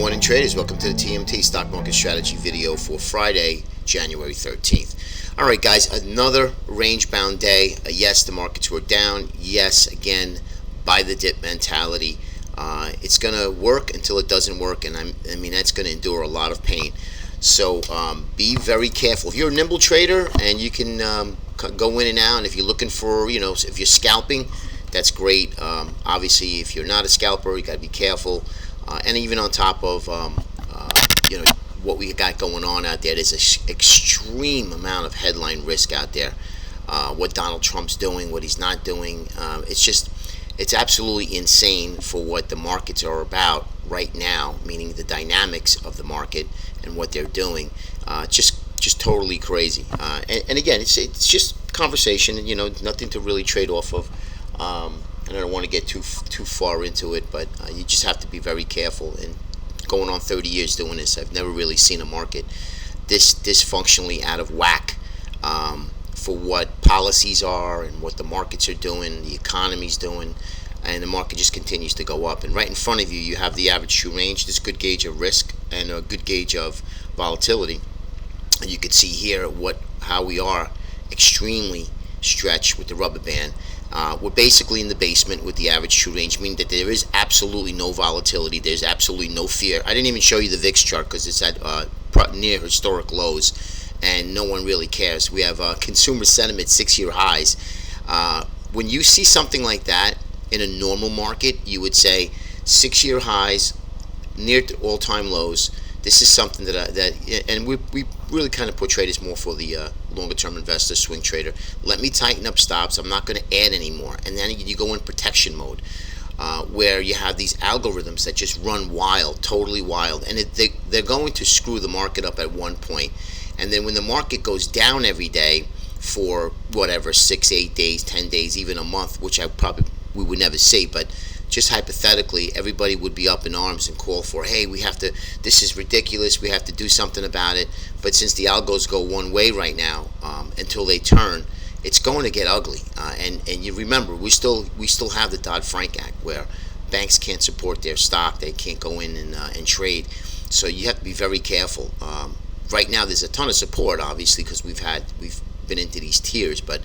morning, traders. Welcome to the TMT Stock Market Strategy video for Friday, January 13th. All right, guys, another range-bound day. Yes, the markets were down. Yes, again, buy the dip mentality. It's going to work until it doesn't work, and I mean that's going to endure a lot of pain. So be very careful. If you're a nimble trader and you can go in and out, and if you're looking for, if you're scalping, that's great. Obviously, if you're not a scalper, you got to be careful. And even on top of what we got going on out there, there's an extreme amount of headline risk out there. What Donald Trump's doing, what he's not doing, it's absolutely insane for what the markets are about right now. Meaning the dynamics of the market and what they're doing, just totally crazy. And again, it's just conversation, and nothing to really trade off of. And I don't want to get too far into it, but you just have to be very careful. And going on 30 years doing this, I've never really seen a market this dysfunctionally out of whack for what policies are and what the markets are doing, the economy's doing, and the market just continues to go up. And right in front of you, you have the average true range. This is a good gauge of risk and a good gauge of volatility. And you can see here how we are extremely stretched with the rubber band. We're basically in the basement with the average true range, meaning that there is absolutely no volatility. There's absolutely no fear. I didn't even show you the VIX chart because it's at near historic lows, and no one really cares. We have consumer sentiment 6-year highs. When you see something like that in a normal market, you would say 6-year highs, near to all-time lows. This is something and we really kind of portray this more for the longer-term investor, swing trader. Let me tighten up stops. I'm not going to add anymore. And then you go in protection mode, where you have these algorithms that just run wild, totally wild. And they're going to screw the market up at one point. And then when the market goes down every day for whatever, 6, 8 days, 10 days, even a month, which we would never see, but just hypothetically, everybody would be up in arms and call for, hey, this is ridiculous, we have to do something about it. But since the algos go one way right now, until they turn, it's going to get ugly. And you remember, we still have the Dodd-Frank Act, where banks can't support their stock, they can't go in and trade. So you have to be very careful. Right now, there's a ton of support, obviously, because we've been into these tiers, but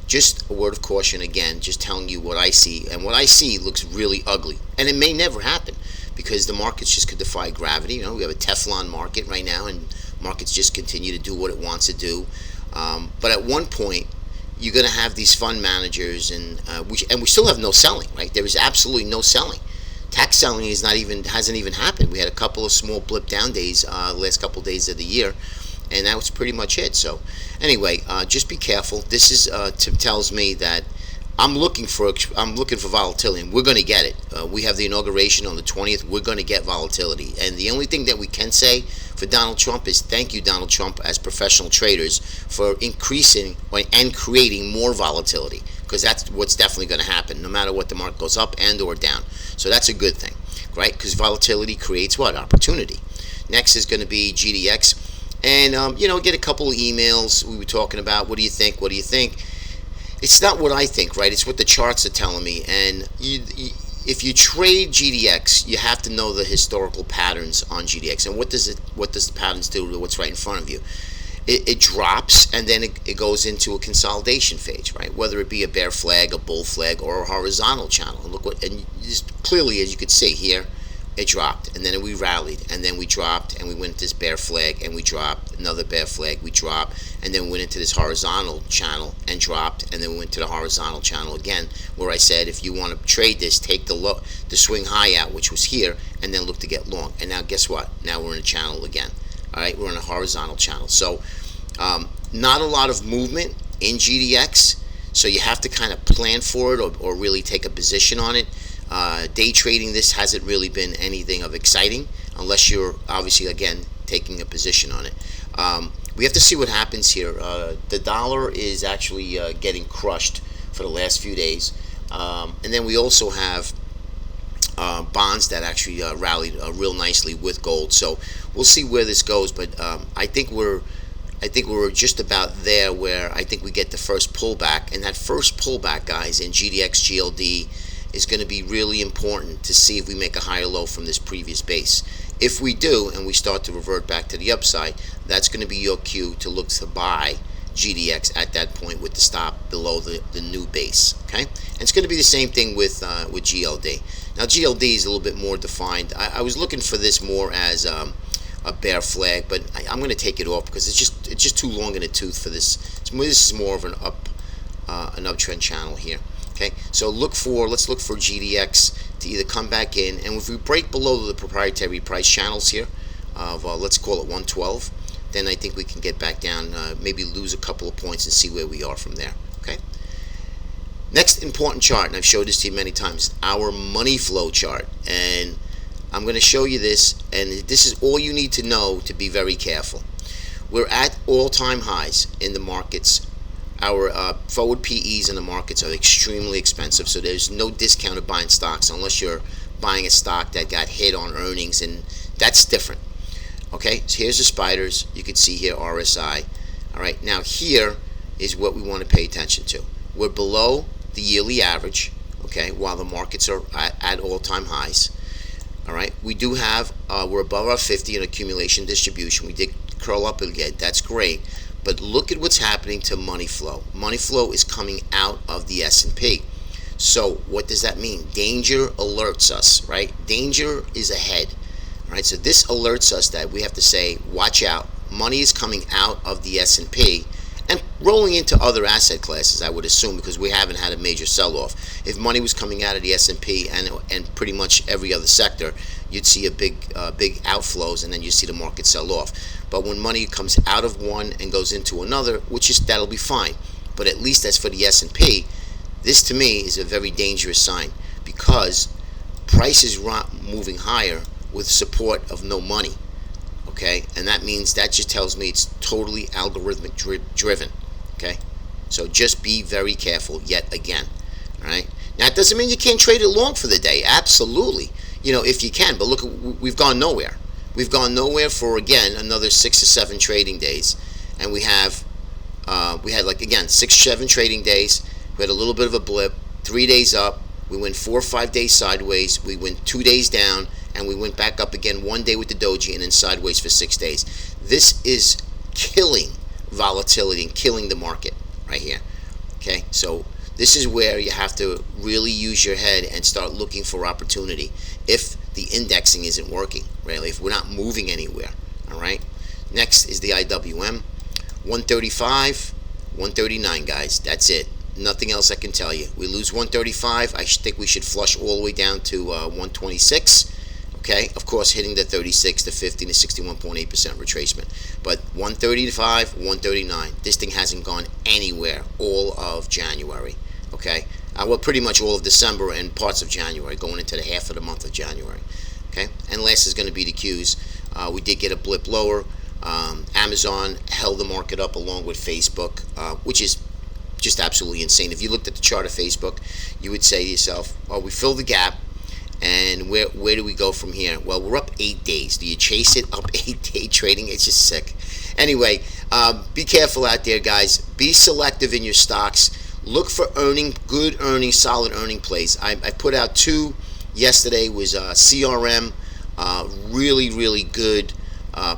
just a word of caution again, just telling you what I see. And what I see looks really ugly. And it may never happen because the markets just could defy gravity. We have a Teflon market right now, and markets just continue to do what it wants to do. But at one point, you're going to have these fund managers, and we still have no selling, right? There is absolutely no selling. Tax selling hasn't even happened. We had a couple of small blip down days last couple of days of the year, and that was pretty much it. So anyway, just be careful. This tells me that I'm looking for volatility, and we're going to get it. We have the inauguration on the 20th. We're going to get volatility, and the only thing that we can say for Donald Trump is thank you, Donald Trump, as professional traders, for increasing and creating more volatility, because that's what's definitely going to happen, no matter what the market goes up and or down. So that's a good thing, right? Because volatility creates what? Opportunity. Next is going to be GDX. And, get a couple of emails. We were talking about, what do you think? What do you think? It's not what I think, right? It's what the charts are telling me. And if you trade GDX, you have to know the historical patterns on GDX. And what does the patterns do to what's right in front of you? It drops, and then it goes into a consolidation phase, right? Whether it be a bear flag, a bull flag, or a horizontal channel. And just clearly, as you could see here, it dropped, and then we rallied, and then we dropped, and we went into this bear flag, and we dropped, another bear flag, we dropped, and then we went into this horizontal channel and dropped, and then we went to the horizontal channel again, where I said, if you want to trade this, take the swing high out, which was here, and then look to get long. And now guess what? Now we're in a channel again. All right, we're in a horizontal channel. So not a lot of movement in GDX, so you have to kind of plan for it or really take a position on it. Day trading this hasn't really been anything of exciting unless you're obviously, again, taking a position on it. We have to see what happens here. The dollar is actually getting crushed for the last few days. And then we also have bonds that actually rallied real nicely with gold. So we'll see where this goes. But I think we're just about there where I think we get the first pullback. And that first pullback, guys, in GDX GLD is going to be really important to see if we make a higher low from this previous base. If we do, and we start to revert back to the upside, that's going to be your cue to look to buy GDX at that point with the stop below the new base. Okay, and it's going to be the same thing with GLD. Now GLD is a little bit more defined. I was looking for this more as a bear flag, but I'm going to take it off because it's just too long in the tooth for this. This is more of an uptrend channel here. Okay, so let's look for GDX to either come back in, and if we break below the proprietary price channels here of let's call it 112, then I think we can get back down, maybe lose a couple of points and see where we are from there. Okay. Next important chart, and I've showed this to you many times, our money flow chart, and I'm going to show you this, and this is all you need to know to be very careful. We're at all-time highs in the markets. Our forward PEs in the markets are extremely expensive, so there's no discount of buying stocks unless you're buying a stock that got hit on earnings, and that's different. Okay, so here's the spiders. You can see here RSI. All right, now here is what we want to pay attention to. We're below the yearly average, okay, while the markets are at all-time highs. All right, we do have, we're above our 50 in accumulation distribution. We did curl up again. That's great. But look at what's happening to money flow. Money flow is coming out of the S&P. So what does that mean? Danger alerts us, right? Danger is ahead. All right, so this alerts us that we have to say, watch out. Money is coming out of the S&P and rolling into other asset classes, I would assume, because we haven't had a major sell-off. If money was coming out of the S&P and pretty much every other sector, you'd see a big outflows, and then you see the market sell off. But when money comes out of one and goes into another, that'll be fine. But at least as for the S&P, this to me is a very dangerous sign, because prices are moving higher with support of no money. Okay, and that means, that just tells me it's totally algorithmic driven. Okay, so just be very careful yet again. All right, now it doesn't mean you can't trade it long for the day. Absolutely, if you can. But look, we've gone nowhere. We've gone nowhere for, again, another 6 or 7 trading days, and we had like, again, 6 or 7 trading days. We had a little bit of a blip, 3 days up. We went 4 or 5 days sideways. We went 2 days down, and we went back up again 1 day with the doji, and then sideways for 6 days. This is killing volatility and killing the market right here. Okay, so this is where you have to really use your head and start looking for opportunity. If the indexing isn't working, really, if we're not moving anywhere. All right. Next is the IWM, 135, 139, guys. That's it. Nothing else I can tell you. We lose 135. I think we should flush all the way down to 126. Okay, of course, hitting the 36, the 50, the 61.8% retracement. But 135, 139. This thing hasn't gone anywhere all of January. Okay, well, pretty much all of December and parts of January, going into the half of the month of January. Okay, and last is going to be the Qs. We did get a blip lower. Amazon held the market up along with Facebook, which is just absolutely insane. If you looked at the chart of Facebook, you would say to yourself, well, we filled the gap, and where do we go from here? Well, we're up 8 days. Do you chase it up 8-day trading? It's just sick. Anyway, be careful out there, guys. Be selective in your stocks. Look for good earning, solid earning plays. I put out 2 yesterday. Was CRM, really, really good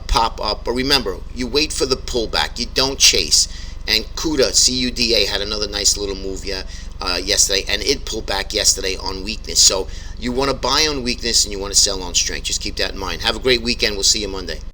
pop up. But remember, you wait for the pullback. You don't chase. And CUDA, C-U-D-A, had another nice little move yesterday, and it pulled back yesterday on weakness. So you want to buy on weakness and you want to sell on strength. Just keep that in mind. Have a great weekend. We'll see you Monday.